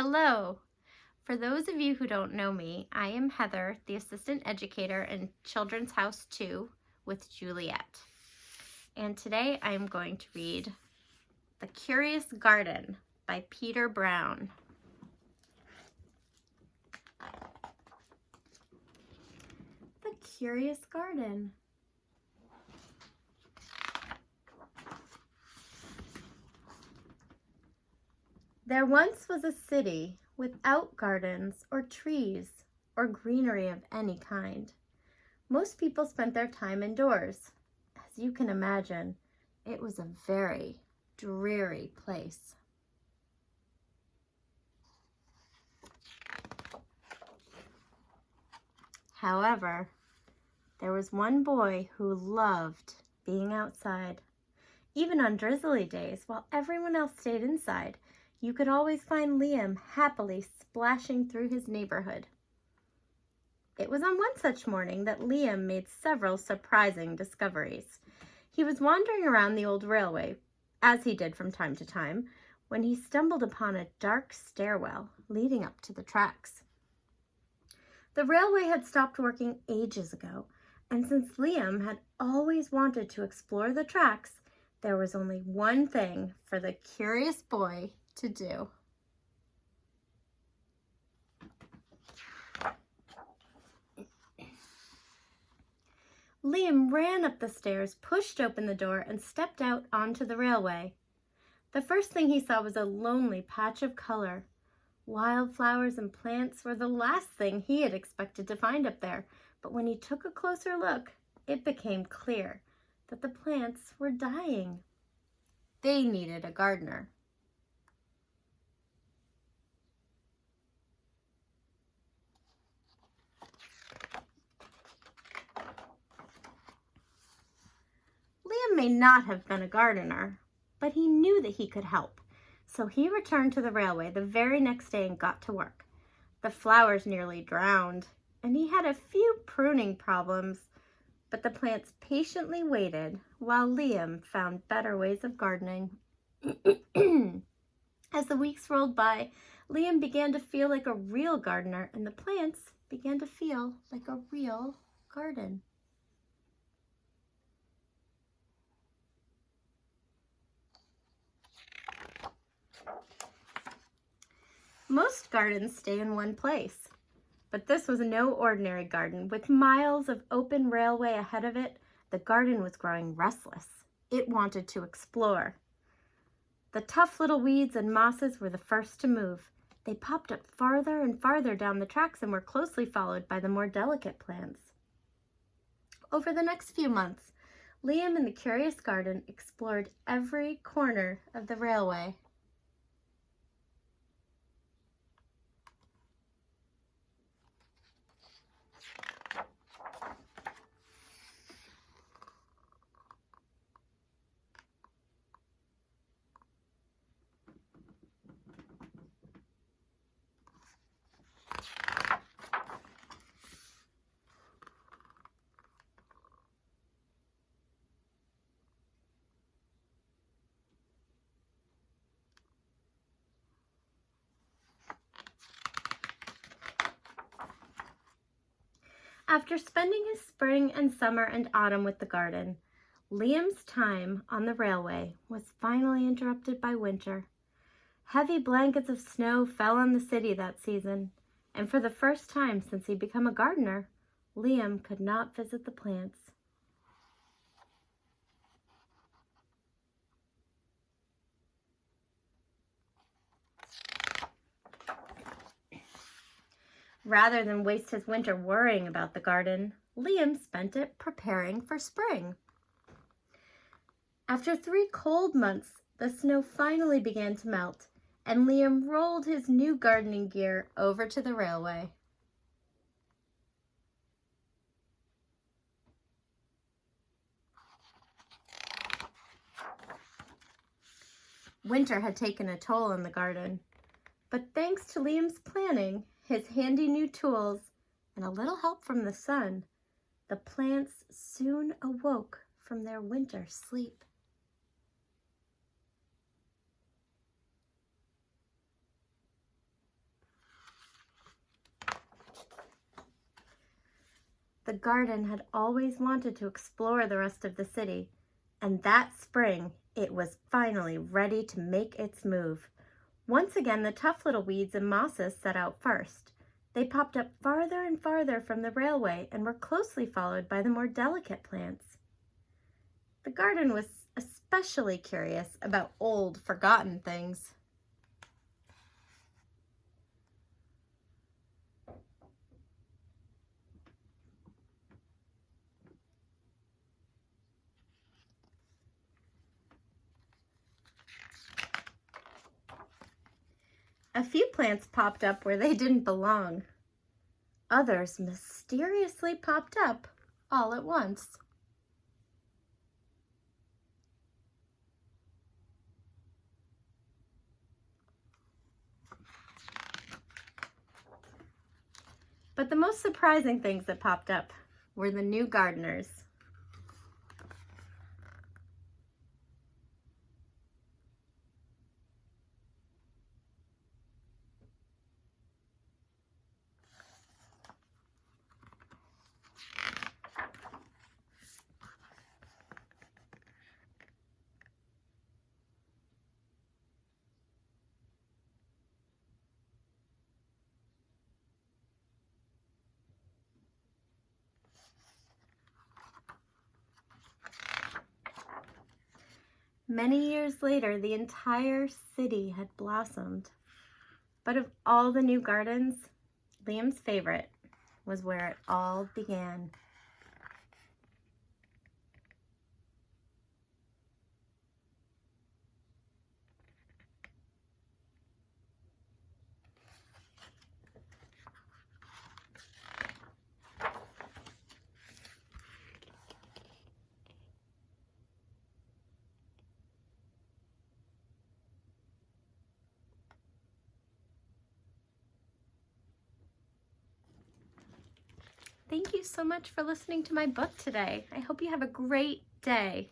Hello. For those of you who don't know me, I am Heather, the assistant educator in Children's House 2 with Juliet. And today I am going to read The Curious Garden by Peter Brown. The Curious Garden. There once was a city without gardens or trees or greenery of any kind. Most people spent their time indoors. As you can imagine, it was a very dreary place. However, there was one boy who loved being outside. Even on drizzly days, while everyone else stayed inside, you could always find Liam happily splashing through his neighborhood. It was on one such morning that Liam made several surprising discoveries. He was wandering around the old railway, as he did from time to time, when he stumbled upon a dark stairwell leading up to the tracks. The railway had stopped working ages ago, and since Liam had always wanted to explore the tracks, there was only one thing for the curious boy to do. Liam ran up the stairs, pushed open the door, and stepped out onto the railway. The first thing he saw was a lonely patch of color. Wildflowers and plants were the last thing he had expected to find up there, but when he took a closer look, it became clear that the plants were dying. They needed a gardener. Liam may not have been a gardener, but he knew that he could help. So he returned to the railway the very next day and got to work. The flowers nearly drowned, and he had a few pruning problems, but the plants patiently waited while Liam found better ways of gardening. As the weeks rolled by, Liam began to feel like a real gardener, and the plants began to feel like a real garden. Most gardens stay in one place, but this was no ordinary garden. With miles of open railway ahead of it, the garden was growing restless. It wanted to explore. The tough little weeds and mosses were the first to move. They popped up farther and farther down the tracks and were closely followed by the more delicate plants. Over the next few months, Liam and the Curious Garden explored every corner of the railway. After spending his spring and summer and autumn with the garden, Liam's time on the railway was finally interrupted by winter. Heavy blankets of snow fell on the city that season, and for the first time since he'd become a gardener, Liam could not visit the plants. Rather than waste his winter worrying about the garden, Liam spent it preparing for spring. After 3 cold months, the snow finally began to melt, and Liam rolled his new gardening gear over to the railway. Winter had taken a toll on the garden, but thanks to Liam's planning, his handy new tools, and a little help from the sun, the plants soon awoke from their winter sleep. the garden had always wanted to explore the rest of the city, and that spring it was finally ready to make its move. Once again, the tough little weeds and mosses set out first. They popped up farther and farther from the railway and were closely followed by the more delicate plants. The garden was especially curious about old, forgotten things. A few plants popped up where they didn't belong. Others mysteriously popped up all at once. But the most surprising things that popped up were the new gardeners. Many years later, the entire city had blossomed. But of all the new gardens, Liam's favorite was where it all began. Thank you so much for listening to my book today. I hope you have a great day.